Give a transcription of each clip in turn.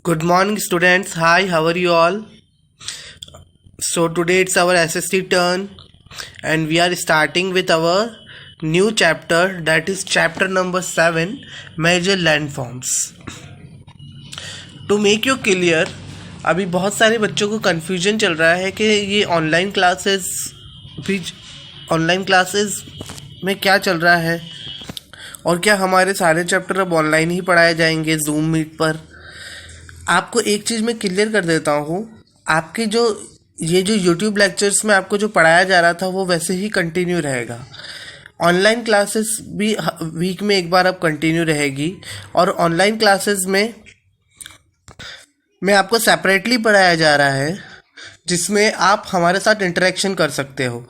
Good morning, students. Hi, how are you all? So, today it's our SST turn, and we are starting with our new chapter, that is chapter number 7, Major Landforms. To make you clear, अभी बहुत सारे बच्चों को confusion चल रहा है कि ये ऑनलाइन क्लासेस में क्या चल रहा है और क्या हमारे सारे चैप्टर अब ऑनलाइन ही पढ़ाए जाएंगे जूम मीट पर। आपको एक चीज़ मैं क्लियर कर देता हूँ, आपके जो यूट्यूब लेक्चर्स में आपको जो पढ़ाया जा रहा था वो वैसे ही कंटिन्यू रहेगा। ऑनलाइन क्लासेस भी वीक में एक बार अब कंटिन्यू रहेगी और ऑनलाइन क्लासेस में आपको सेपरेटली पढ़ाया जा रहा है जिसमें आप हमारे साथ इंटरेक्शन कर सकते हो,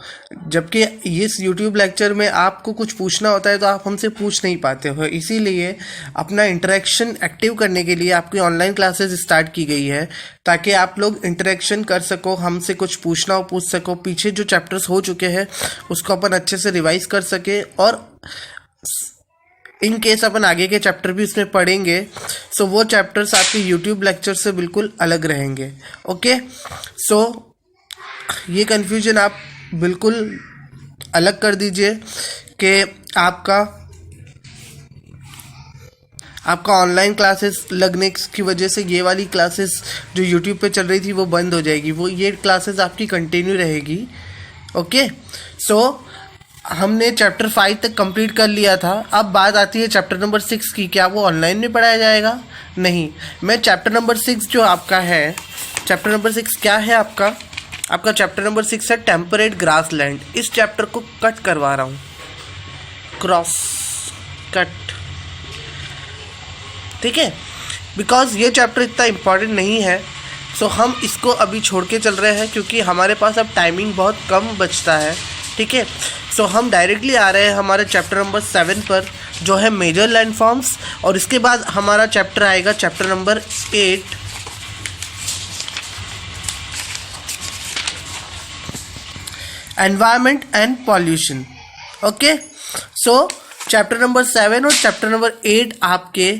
जबकि इस यूट्यूब लेक्चर में आपको कुछ पूछना होता है तो आप हमसे पूछ नहीं पाते हो। इसीलिए अपना इंटरेक्शन एक्टिव करने के लिए आपकी ऑनलाइन क्लासेस स्टार्ट की गई है ताकि आप लोग इंटरेक्शन कर सको, हमसे कुछ पूछना हो पूछ सको, पीछे जो चैप्टर्स हो चुके हैं उसको अपन अच्छे से रिवाइज कर सके और इन केस अपन आगे के चैप्टर भी उसमें पढ़ेंगे सो वो चैप्टर्स आपके यूट्यूब लेक्चर से बिल्कुल अलग रहेंगे। ओके, सो ये कन्फ्यूजन आप बिल्कुल अलग कर दीजिए कि आपका ऑनलाइन क्लासेस लगने की वजह से ये वाली क्लासेस जो यूट्यूब पे चल रही थी वो बंद हो जाएगी, वो ये क्लासेस आपकी कंटिन्यू रहेगी। ओके, सो हमने चैप्टर 5 तक कंप्लीट कर लिया था। अब बात आती है चैप्टर नंबर 6 की, क्या वो ऑनलाइन में पढ़ाया जाएगा? नहीं, मैं चैप्टर नंबर 6 जो आपका है, चैप्टर नंबर 6 क्या है आपका चैप्टर नंबर 6 है टेम्परेट ग्रासलैंड। इस चैप्टर को कट करवा रहा हूँ, क्रॉस कट, ठीक है, बिकॉज ये चैप्टर इतना इम्पॉर्टेंट नहीं है। सो हम इसको अभी छोड़ के चल रहे हैं क्योंकि हमारे पास अब टाइमिंग बहुत कम बचता है, ठीक है। सो हम डायरेक्टली आ रहे हैं हमारे चैप्टर नंबर 7 पर जो है मेजर लैंडफॉर्म्स, और इसके बाद हमारा चैप्टर आएगा chapter number 8 environment and pollution. Okay, so chapter number 7 और चैप्टर नंबर 8 आपके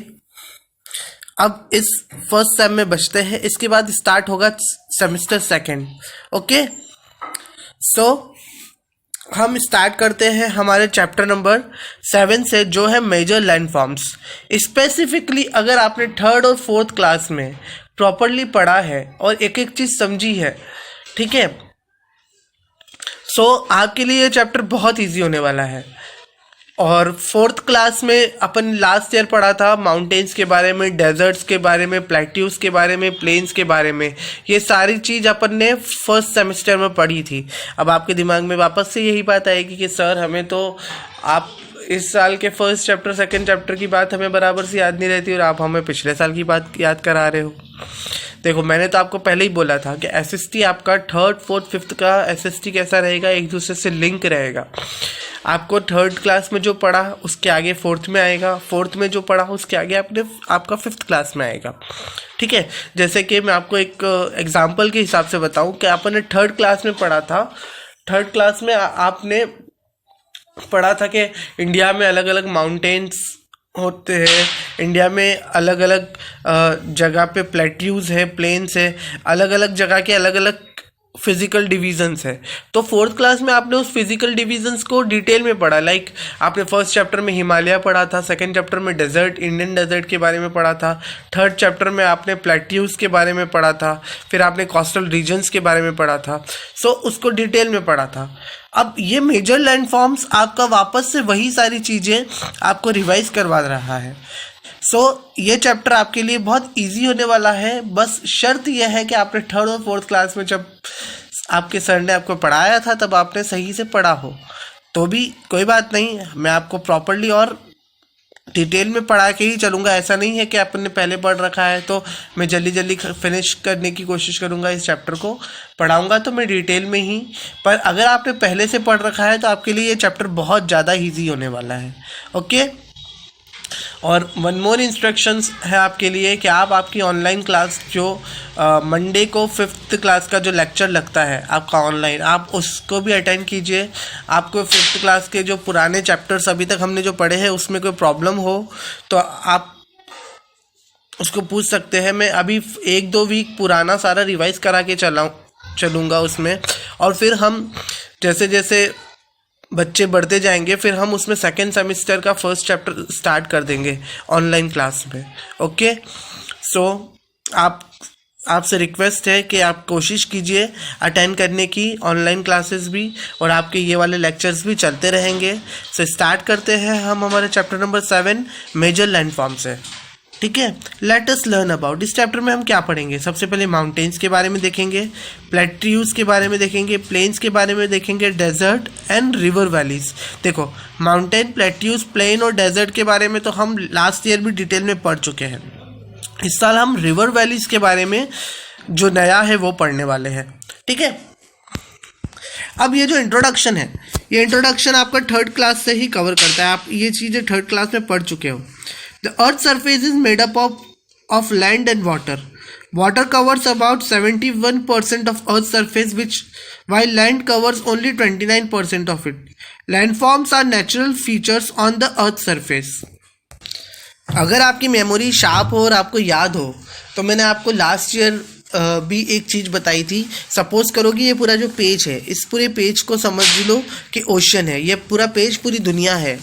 अब इस फर्स्ट सेम में बचते हैं। इसके बाद स्टार्ट होगा सेमेस्टर 2। ओके, सो हम स्टार्ट करते हैं हमारे चैप्टर नंबर 7 से जो है मेजर लैंडफॉर्म्स। स्पेसिफिकली अगर आपने 3rd और 4th क्लास में प्रॉपरली पढ़ा है और एक एक चीज़ समझी है, ठीक है, सो आपके लिए ये चैप्टर बहुत इजी होने वाला है। और 4th क्लास में अपन लास्ट ईयर पढ़ा था माउंटेन्स के बारे में, डेजर्ट्स के बारे में, प्लेट्यूज के बारे में, प्लेन्स के बारे में। ये सारी चीज़ अपन ने फर्स्ट सेमेस्टर में पढ़ी थी। अब आपके दिमाग में वापस से यही बात आएगी कि सर हमें तो आप इस साल के फर्स्ट चैप्टर 2nd चैप्टर की बात हमें बराबर से याद नहीं रहती और आप हमें पिछले साल की बात याद करा रहे हो। देखो, मैंने तो आपको पहले ही बोला था कि एसएसटी आपका 3rd, 4th, 5th का एसएसटी कैसा रहेगा, एक दूसरे से लिंक रहेगा। आपको 3rd क्लास में जो पढ़ा उसके आगे 4th में आएगा, 4th में जो पढ़ा उसके आगे आपका 5th क्लास में आएगा, ठीक है। जैसे कि मैं आपको एक एग्जांपल के हिसाब से बताऊं कि आपने 3rd क्लास में पढ़ा था। 3rd क्लास में आपने पढ़ा था कि इंडिया में अलग अलग माउंटेन्स होते हैं, इंडिया में अलग अलग जगह पे प्लेट्यूज है, प्लेन्स है, अलग अलग जगह के अलग अलग फिजिकल डिवीजन्स है। तो 4th क्लास में आपने उस फिजिकल डिवीजन्स को डिटेल में पढ़ा। लाइक आपने फर्स्ट चैप्टर में हिमालय पढ़ा था, 2nd चैप्टर में डेजर्ट, इंडियन डेजर्ट के बारे में पढ़ा था, 3rd चैप्टर में आपने प्लेट्यूज के बारे में पढ़ा था, फिर आपने कोस्टल रीजन्स के बारे में पढ़ा था। सो उसको डिटेल में पढ़ा था। अब ये मेजर लैंडफॉर्म्स आपका वापस से वही सारी चीज़ें आपको रिवाइज करवा रहा है। ये चैप्टर आपके लिए बहुत इजी होने वाला है। बस शर्त यह है कि आपने 3rd और 4th क्लास में जब आपके सर ने आपको पढ़ाया था तब आपने सही से पढ़ा हो, तो भी कोई बात नहीं, मैं आपको प्रॉपरली और डिटेल में पढ़ा के ही चलूँगा। ऐसा नहीं है कि आपने पहले पढ़ रखा है तो मैं जल्दी जल्दी फिनिश करने की कोशिश करूँगा, इस चैप्टर को पढ़ाऊँगा तो मैं डिटेल में ही। पर अगर आपने पहले से पढ़ रखा है तो आपके लिए ये चैप्टर बहुत ज़्यादा ईजी होने वाला है। ओके, और वन मोर इंस्ट्रक्शंस है आपके लिए कि आप आपकी ऑनलाइन क्लास जो मंडे को 5th क्लास का जो लेक्चर लगता है आपका ऑनलाइन, आप उसको भी अटेंड कीजिए। आपको 5th क्लास के जो पुराने चैप्टर्स अभी तक हमने जो पढ़े हैं उसमें कोई प्रॉब्लम हो तो आप उसको पूछ सकते हैं। मैं अभी 1-2 वीक पुराना सारा रिवाइज करा के चलूँगा उसमें, और फिर हम जैसे जैसे बच्चे बढ़ते जाएंगे फिर हम उसमें सेकेंड सेमेस्टर का फर्स्ट चैप्टर स्टार्ट कर देंगे ऑनलाइन क्लास में। ओके, सो आपसे रिक्वेस्ट है कि आप कोशिश कीजिए अटेंड करने की ऑनलाइन क्लासेस भी, और आपके ये वाले लेक्चर्स भी चलते रहेंगे। सो स्टार्ट करते हैं हम हमारे चैप्टर नंबर 7 मेजर लैंडफॉर्म से। ठीक है, लेट अस लर्न अबाउट। इस चैप्टर में हम क्या पढ़ेंगे? सबसे पहले माउंटेन्स के बारे में देखेंगे, प्लेट्यूज के बारे में देखेंगे, प्लेन्स के बारे में देखेंगे, डेजर्ट एंड रिवर वैलीज। देखो, माउंटेन, प्लेट्यूज, प्लेन और डेजर्ट के बारे में तो हम लास्ट ईयर भी डिटेल में पढ़ चुके हैं। इस साल हम रिवर वैलीज के बारे में जो नया है वो पढ़ने वाले हैं। ठीक है, अब ये जो इंट्रोडक्शन है, ये इंट्रोडक्शन आपका 3rd क्लास से ही कवर करता है। आप ये चीज़ें 3rd क्लास में पढ़ चुके हो। The Earth's surface is made up of land and water. Water covers about 71% of Earth's surface, while land covers only 29% of it. Landforms are natural features on the Earth's surface. अगर आपकी memory sharp हो और आपको याद हो तो मैंने आपको लास्ट ईयर भी एक चीज़ बताई थी। सपोज करो कि ये पूरा जो पेज है, इस पूरे पेज को समझ लो कि ओशन है। ये पूरा पेज पूरी दुनिया है।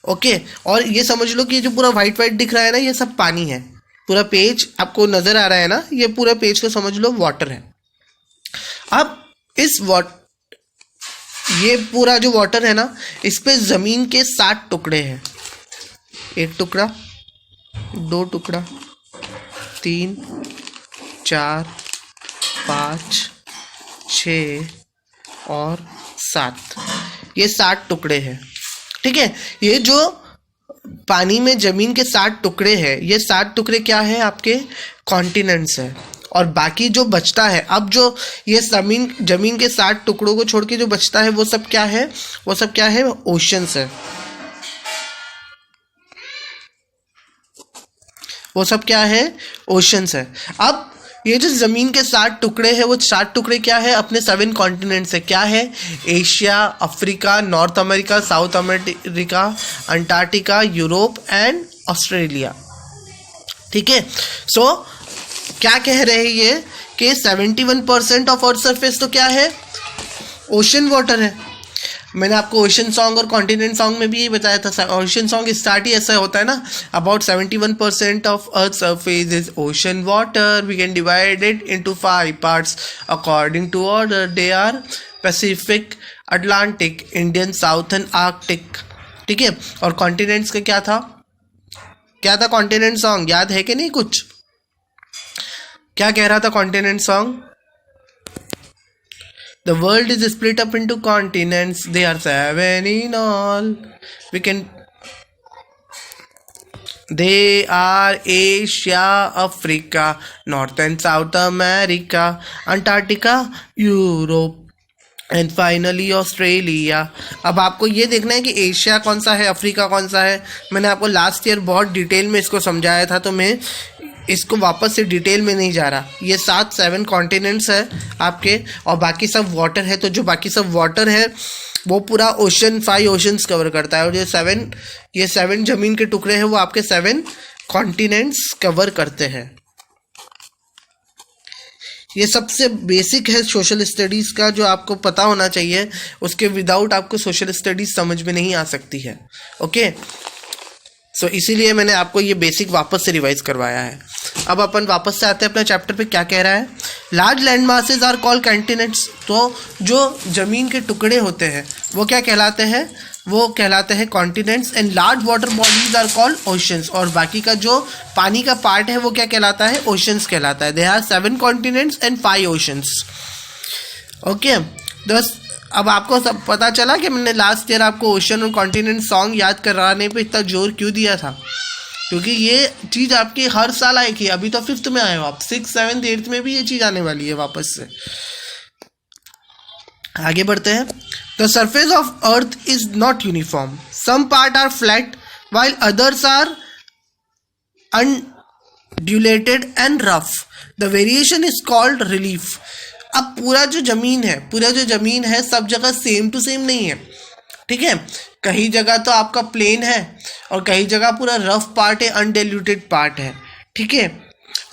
ओके, और ये समझ लो कि ये जो पूरा वाइट दिख रहा है ना, ये सब पानी है। पूरा पेज आपको नज़र आ रहा है ना, ये पूरा पेज को समझ लो वाटर है। अब ये पूरा जो वाटर है ना, इस पे ज़मीन के 7 टुकड़े हैं। 1 टुकड़ा, 2 टुकड़ा, 3, 4, 5, 6 और 7। ये 7 टुकड़े हैं। ठीक है, ये जो पानी में जमीन के 7 टुकड़े हैं, ये 7 टुकड़े क्या है? आपके कॉन्टिनेंट्स है। और बाकी जो बचता है, अब जो ये जमीन के 7 टुकड़ों को छोड़ के जो बचता है वो सब क्या है? वो सब क्या है? ओशंस है। वो सब क्या है? ओशंस है। अब ये जो ज़मीन के 7 टुकड़े हैं, वो 7 टुकड़े क्या है? अपने 7 कॉन्टिनेंट्स है। क्या है? Asia, Africa, north America, south America, Antarctica, Europe and Australia. ठीक है, सो क्या कह रहे हैं ये कि 71% ऑफ अर्थ सरफेस तो क्या है? ओशन वाटर है। मैंने आपको ओशन सॉन्ग और कॉन्टिनेंट सॉन्ग में भी यही बताया था। ओशन सॉन्ग स्टार्ट ही ऐसा होता है ना, about 71% of earth surface is ocean water, we can divide it into 5 parts according to order. They are Pacific, Atlantic, Indian, Southern, Arctic. ठीक है, और कॉन्टिनेंट्स का क्या था? क्या था कॉन्टिनेंट सॉन्ग? याद है कि नहीं कुछ? क्या कह रहा था continent song? The world is split up into continents. They are 7 in all. They are Asia, Africa, North and South America, Antarctica, Europe, and finally Australia. अब आपको ये देखना है कि एशिया कौन सा है, अफ्रीका कौन सा है। मैंने आपको लास्ट ईयर बहुत डिटेल में इसको समझाया था, तो मैं इसको वापस से डिटेल में नहीं जा रहा। ये 7 कॉन्टिनेंट्स है आपके, और बाकी सब वाटर है। तो जो बाकी सब वाटर है वो पूरा ओशन, 5 ओशंस कवर करता है। और ये 7 जमीन के टुकड़े हैं वो आपके 7 कॉन्टिनेंट्स कवर करते हैं। ये सबसे बेसिक है सोशल स्टडीज़ का, जो आपको पता होना चाहिए। उसके विदाउट आपको सोशल स्टडीज़ समझ में नहीं आ सकती है। ओके, सो इसीलिए मैंने आपको ये बेसिक वापस से रिवाइज करवाया है। अब अपन वापस से आते हैं अपने चैप्टर पे। क्या कह रहा है? Large land masses are called continents. तो जो ज़मीन के टुकड़े होते हैं वो क्या कहलाते हैं? वो कहलाते हैं continents. And large water bodies are called oceans. और बाकी का जो पानी का पार्ट है वो क्या कहलाता है? ओशंस कहलाता है। They are 7 continents and 5 oceans. Okay, अब आपको सब पता चला कि मैंने लास्ट ईयर आपको ओशन और कॉन्टिनेंट सॉन्ग याद कराने पे इतना जोर क्यों दिया था? क्योंकि ये चीज़ आपकी हर साल आएगी। अभी तो 5th में आए हो आप, 6th, 7th, 8th में भी ये चीज़ आने वाली है वापस से। आगे बढ़ते हैं। The surface of earth is not uniform, some part are flat while others are undulated and rough. The variation is called relief. अब पूरा जो ज़मीन है सब जगह सेम टू सेम नहीं है। ठीक है, कहीं जगह तो आपका प्लेन है और कहीं जगह पूरा रफ पार्ट है, अनडिल्यूटेड पार्ट है। ठीक है।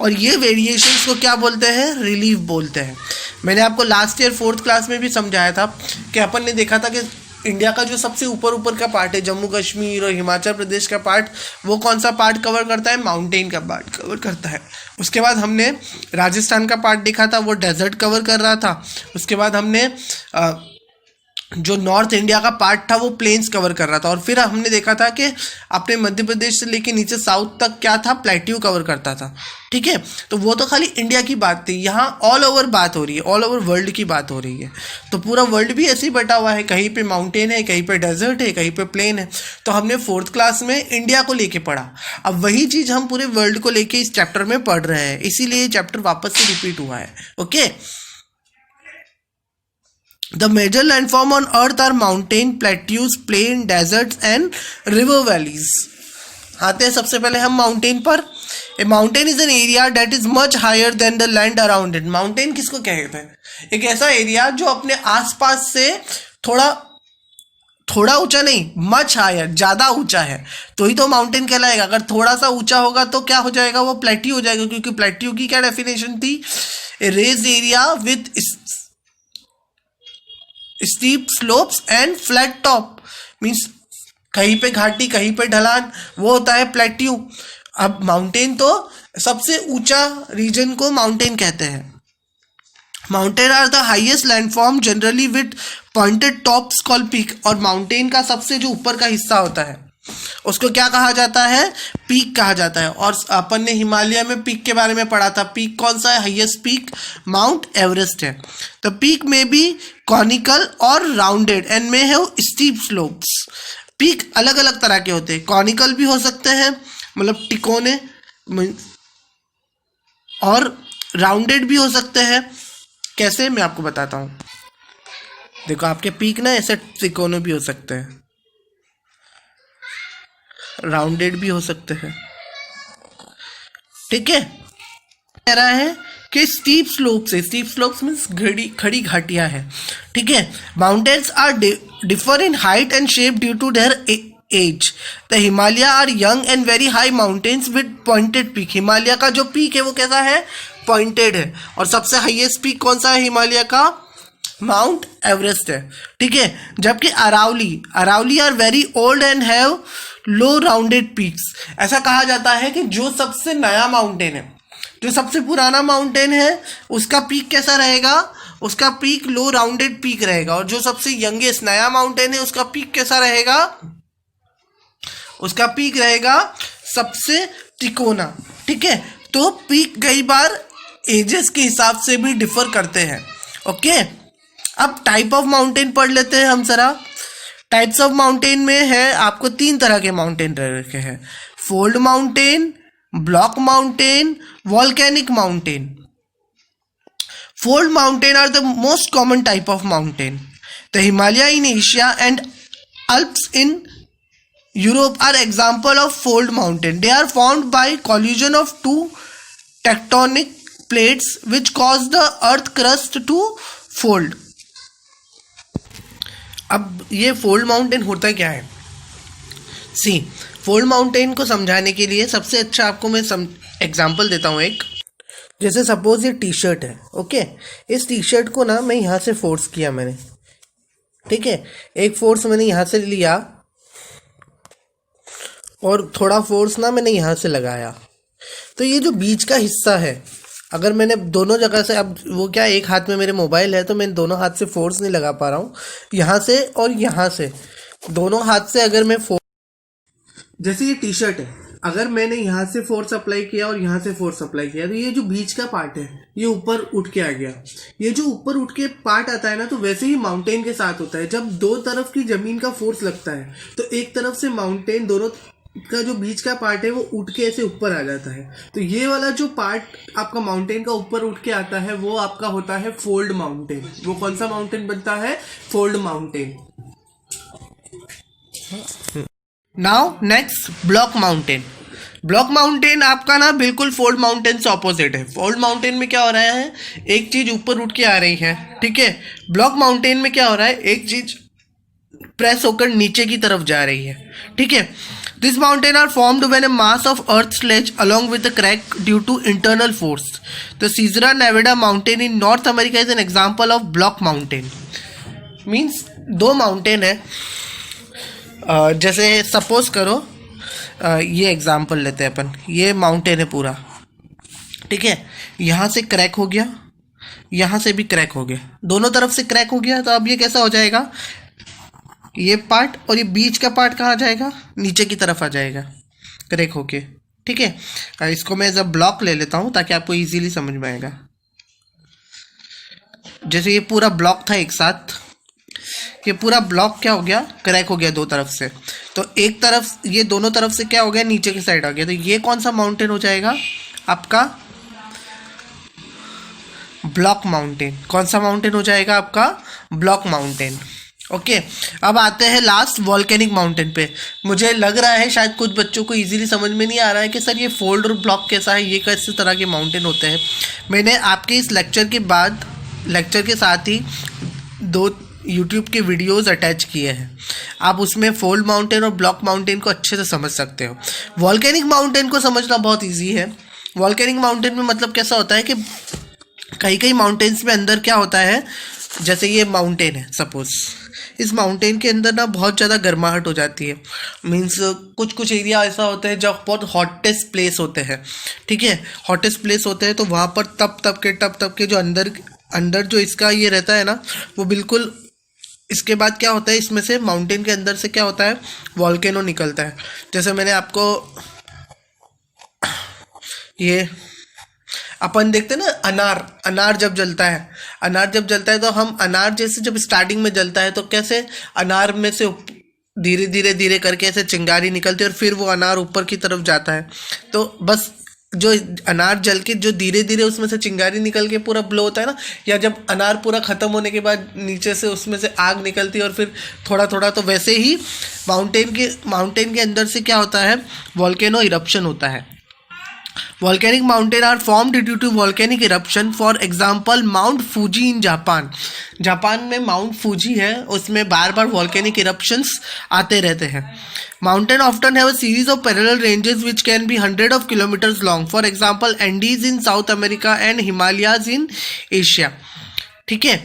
और ये वेरिएशंस को क्या बोलते हैं, रिलीफ बोलते हैं। मैंने आपको लास्ट ईयर 4th क्लास में भी समझाया था कि अपन ने देखा था कि इंडिया का जो सबसे ऊपर का पार्ट है, जम्मू कश्मीर और हिमाचल प्रदेश का पार्ट, वो कौन सा पार्ट कवर करता है, माउंटेन का पार्ट कवर करता है। उसके बाद हमने राजस्थान का पार्ट देखा था, वो डेजर्ट कवर कर रहा था। उसके बाद हमने जो नॉर्थ इंडिया का पार्ट था वो प्लेन्स कवर कर रहा था। और फिर हमने देखा था कि अपने मध्य प्रदेश से लेके नीचे साउथ तक क्या था, प्लेट्यू कवर करता था। ठीक है, तो वो तो खाली इंडिया की बात थी। यहाँ ऑल ओवर बात हो रही है, ऑल ओवर वर्ल्ड की बात हो रही है। तो पूरा वर्ल्ड भी ऐसे ही बटा हुआ है, कहीं पे माउंटेन है, कहीं पे डेजर्ट है, कहीं पे प्लेन है। तो हमने 4th क्लास में इंडिया को लेके पढ़ा, अब वही चीज़ हम पूरे वर्ल्ड को लेके इस चैप्टर में पढ़ रहे हैं, इसीलिए ये चैप्टर वापस से रिपीट हुआ है। Okay, The major landform on earth are mountain, plateaus, plain, deserts and river valleys. आते हैं सबसे पहले हम माउंटेन पर। A mountain is an area that is much higher than the land around it. Mountain किसको कहते हैं, एक ऐसा एरिया जो अपने आसपास से थोड़ा ऊंचा नहीं, मच हायर, ज्यादा ऊंचा है, तो ही तो माउंटेन कहलाएगा। अगर थोड़ा सा ऊंचा होगा तो क्या हो जाएगा, वो प्लेट्यू हो जाएगा। क्योंकि प्लेट्यू की क्या डेफिनेशन थी, a raised area with steep slopes and flat top, means कहीं पे घाटी कहीं पे ढलान, वो होता है प्लेट्यू। अब माउंटेन तो सबसे ऊंचा रीजन को माउंटेन कहते हैं। Mountain are the highest landform generally with pointed tops called peak. और माउंटेन का सबसे जो ऊपर का हिस्सा होता है उसको क्या कहा जाता है, पीक कहा जाता है। और अपन ने हिमालय में पीक के बारे में पढ़ा था। पीक कौन सा है, हाईएस्ट पीक माउंट एवरेस्ट है। तो पीक में भी कॉनिकल और राउंडेड एंड में है स्टीप स्लोप्स। पीक अलग अलग तरह के होते हैं, कॉनिकल भी हो सकते हैं, मतलब तिकोने, और राउंडेड भी हो सकते हैं। कैसे, मैं आपको बताता हूँ। देखो, आपके पीक ना ऐसे तिकोने भी हो सकते हैं, राउंडेड भी हो सकते हैं। ठीक है, कह रहा है कि स्टीप स्लोप्स है, स्टीप स्लोप्स मीन्स खड़ी घाटियां हैं। ठीक है, mountains are differ in height and shape due to their age. The Himalaya are young and very high mountains with pointed peak. Himalaya का जो पीक है वो कैसा है, पॉइंटेड है। और सबसे हाईएस्ट पीक कौन सा है हिमालय का, माउंट एवरेस्ट है। ठीक है, जबकि Aravalli are very old and have low rounded peaks. ऐसा कहा जाता है कि जो सबसे नया माउंटेन है, जो सबसे पुराना माउंटेन है, उसका पीक कैसा रहेगा, उसका पीक लो राउंडेड पीक रहेगा। और जो सबसे यंगेस्ट नया माउंटेन है उसका पीक कैसा रहेगा, उसका पीक रहेगा सबसे तिकोना। ठीक है, तो पीक कई बार एजेस के हिसाब से भी डिफर करते हैं। ओके, अब टाइप ऑफ माउंटेन पढ़ लेते हैं हम जरा। टाइप्स ऑफ माउंटेन में है, आपको 3 तरह के माउंटेन रखे हैं, fold mountain, block mountain, volcanic mountain. Fold mountain are the most common type of mountain. The Himalaya in Asia and Alps in Europe are example of fold mountain. They are formed by collision of 2 tectonic plates which cause the earth crust to fold. अब ये fold mountain होता क्या है, सी, fold mountain को समझाने के लिए सबसे अच्छा आपको मैं एग्जांपल देता हूँ एक। जैसे सपोज ये टी शर्ट है, ओके, इस टी शर्ट को ना मैं यहाँ से फोर्स किया मैंने, ठीक है, एक फोर्स मैंने यहाँ से लिया और थोड़ा फोर्स ना मैंने यहाँ से लगाया। तो ये जो बीच का हिस्सा है, अगर मैंने दोनों जगह से, अब वो क्या, एक हाथ में मेरे मोबाइल है तो मैं दोनों हाथ से फोर्स नहीं लगा पा रहा हूँ, यहाँ से और यहाँ से, दोनों हाथ से अगर मैं जैसे ये टी शर्ट है, अगर मैंने यहाँ से फोर्स अप्लाई किया और यहाँ से फोर्स अप्लाई किया तो ये जो बीच का पार्ट है ये ऊपर उठ के आ गया। ये जो ऊपर उठ के पार्ट आता है ना, तो वैसे ही माउंटेन के साथ होता है। जब दो तरफ की जमीन का फोर्स लगता है तो एक तरफ से माउंटेन, दोनों का जो बीच का पार्ट है वो उठ के ऐसे ऊपर आ जाता है। तो ये वाला जो पार्ट आपका माउंटेन का ऊपर उठ के आता है वो आपका होता है फोल्ड माउंटेन। वो कौन सा माउंटेन बनता है, fold mountain. Now next block mountain. Block mountain आपका ना बिल्कुल फोल्ड माउंटेन से ऑपोजिट है। फोल्ड माउंटेन में क्या हो रहा है, एक चीज ऊपर उठ के आ रही है, ठीक है। ब्लॉक माउंटेन में क्या हो रहा है, एक चीज प्रेस होकर नीचे की तरफ जा रही है, ठीक है। These mountains are formed when a mass of earth sledge along with a crack due to internal force. The Sierra Nevada mountain in North America is an example of block mountain. Means दो mountain है, जैसे suppose करो ये example लेते हैं अपन, ये mountain है पूरा, ठीक है, यहाँ से क्रैक हो गया, यहाँ से भी क्रैक हो गया, दोनों तरफ से क्रैक हो गया, तो अब ये कैसा हो जाएगा, ये पार्ट और ये बीच का पार्ट कहाँ जाएगा, नीचे की तरफ आ जाएगा क्रैक होके, ठीक है। इसको मैं एज अ ब्लॉक ले लेता हूँ ताकि आपको इजीली समझ में आएगा। जैसे ये पूरा ब्लॉक था एक साथ, ये पूरा ब्लॉक क्या हो गया, क्रैक हो गया दो तरफ से, तो एक तरफ ये दोनों तरफ से क्या हो गया, नीचे की साइड आ गया, तो ये कौन सा माउंटेन हो जाएगा आपका, ब्लॉक माउंटेन। कौन सा माउंटेन हो जाएगा आपका, ब्लॉक माउंटेन। ओके, अब आते हैं लास्ट वॉल्केनिक माउंटेन पे। मुझे लग रहा है शायद कुछ बच्चों को इजीली समझ में नहीं आ रहा है कि सर ये फोल्ड और ब्लॉक कैसा है, ये कैसे तरह के माउंटेन होते हैं। मैंने आपके इस लेक्चर के बाद, लेक्चर के साथ ही 2 यूट्यूब के वीडियोस अटैच किए हैं, आप उसमें फोल्ड माउंटेन और ब्लॉक माउंटेन को अच्छे से समझ सकते हो। वॉल्केनिक माउंटेन को समझना बहुत ईजी है। वॉल्केनिक माउंटेन में मतलब कैसा होता है कि कई माउंटेन्स में अंदर क्या होता है, जैसे ये माउंटेन है सपोज, इस माउंटेन के अंदर ना बहुत ज़्यादा गर्माहट हो जाती है। मीन्स कुछ एरिया ऐसा होता है जब बहुत हॉटेस्ट प्लेस होते हैं, ठीक है, हॉटेस्ट प्लेस होते हैं, तो वहाँ पर तप के जो अंदर जो इसका ये रहता है ना, वो बिल्कुल, इसके बाद क्या होता है, इसमें से माउंटेन के अंदर से क्या होता है, वॉल्केनो निकलता है। जैसे मैंने आपको ये अपन देखते हैं ना, अनार जब जलता है तो हम अनार जैसे जब स्टार्टिंग में जलता है तो कैसे अनार में से धीरे करके ऐसे चिंगारी निकलती है और फिर वो अनार ऊपर की तरफ जाता है। तो बस जो अनार जल के जो धीरे उसमें से चिंगारी निकल के पूरा ब्लो होता है ना, या जब अनार पूरा ख़त्म होने के बाद नीचे से उसमें से आग निकलती है और फिर थोड़ा, तो वैसे ही माउंटेन के अंदर से क्या होता है, वॉल्केनो इरप्शन होता है। Volcanic mountains are formed due to volcanic eruption. For example, Mount Fuji in Japan. Japan में माउंट फूजी है, उसमें बार volcanic eruptions आते रहते हैं। Mountain often have a series of parallel ranges which can be hundreds of kilometers long. For example, Andes in South America and Himalayas in Asia. ठीक है,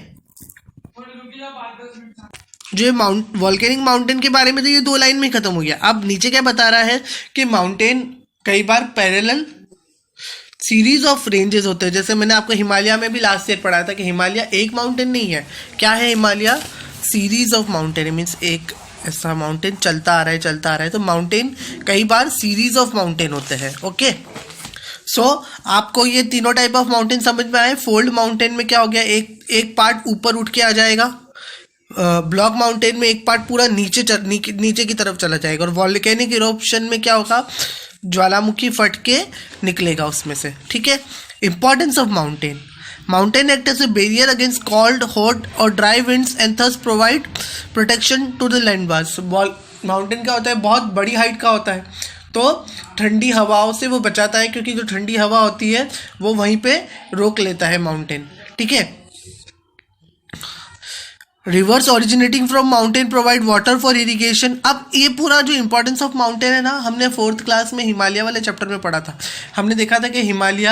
जो volcanic mountain के बारे में तो ये 2 लाइन में खत्म हो गया। अब नीचे क्या बता रहा है कि माउंटेन कई बार पैरेलल सीरीज ऑफ रेंजेस होते हैं। जैसे मैंने आपको हिमालय में भी लास्ट ईयर पढ़ाया था कि हिमालय एक माउंटेन नहीं है, क्या है Himalaya, series of mountain. Means एक ऐसा माउंटेन चलता आ रहा है, तो माउंटेन कई बार सीरीज ऑफ माउंटेन होते हैं। ओके, सो आपको ये तीनों टाइप ऑफ माउंटेन समझ में आए। फोल्ड माउंटेन में क्या हो गया, एक पार्ट ऊपर उठ के आ जाएगा, ब्लॉक माउंटेन में एक पार्ट पूरा नीचे की तरफ चला जाएगा, और वॉल्केनिक इरप्शन में क्या होगा, ज्वालामुखी फट के निकलेगा उसमें से। ठीक है, importance of mountain act as a barrier against cold, hot और dry winds and thus provide protection to the land mass. Mountain क्या होता है, बहुत बड़ी हाइट का होता है, तो ठंडी हवाओं से वो बचाता है, क्योंकि जो ठंडी हवा होती है वो वहीं पे रोक लेता है माउंटेन। ठीक है, reverse originating from mountain provide water for irrigation. अब ये पूरा जो इंपॉर्टेंस ऑफ माउंटेन है ना, हमने 4th क्लास में हिमालय वाले चैप्टर में पढ़ा था। हमने देखा था कि हिमालय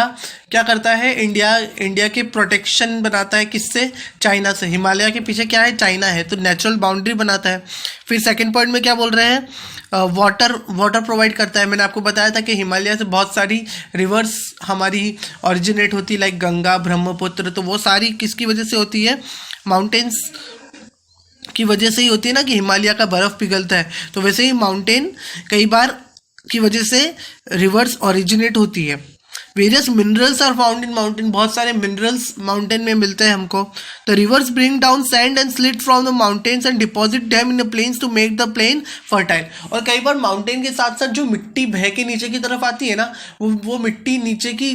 क्या करता है, इंडिया के प्रोटेक्शन बनाता है, किससे, चाइना से। हिमालय के पीछे क्या है, चाइना है, तो नेचुरल बाउंड्री बनाता है। फिर सेकंड पॉइंट में क्या बोल रहे हैं, वाटर प्रोवाइड करता है। मैंने आपको बताया था कि हिमालय से बहुत सारी रिवर्स हमारी ओरिजिनेट होती है, लाइक गंगा, ब्रह्मपुत्र, तो वो सारी किसकी वजह से होती है, माउंटेन्स की वजह से ही होती है ना, कि हिमालय का बर्फ़ पिघलता है। तो वैसे ही माउंटेन कई बार की वजह से रिवर्स ओरिजिनेट होती है। Various minerals are found in mountain, बहुत सारे मिनरल्स माउंटेन में मिलते हैं हमको। The rivers bring down sand and silt from the mountains and deposit them in the plains to make the plain fertile. और कई बार माउंटेन के साथ साथ जो मिट्टी बह के नीचे की तरफ आती है ना, वो मिट्टी नीचे की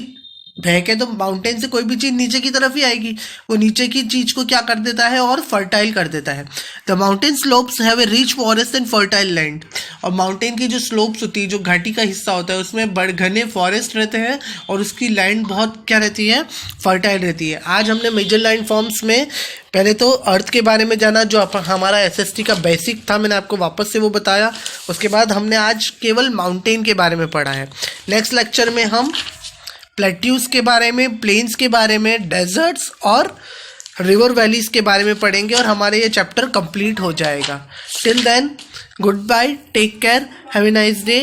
बह के तो माउंटेन से कोई भी चीज नीचे की तरफ ही आएगी, वो नीचे की चीज को क्या कर देता है और फर्टाइल कर देता है। The mountain slopes have a rich forest and fertile land. और माउंटेन की जो स्लोप्स होती है, जो घाटी का हिस्सा होता है, उसमें बड़े घने फॉरेस्ट रहते हैं और उसकी लैंड बहुत क्या रहती है, फर्टाइल रहती है। आज हमने मेजर लैंड फॉर्म्स में पहले तो अर्थ के बारे में जाना, जो हमारा एसएसटी का बेसिक था, मैंने आपको वापस से वो बताया। उसके बाद हमने आज केवल माउंटेन के बारे में पढ़ा है। नेक्स्ट लेक्चर में हम प्लेट्यूज के बारे में, प्लेन्स के बारे में, डेजर्ट्स और रिवर वैलीज के बारे में पढ़ेंगे और हमारे ये चैप्टर कंप्लीट हो जाएगा। Till then goodbye, take care, have a nice day.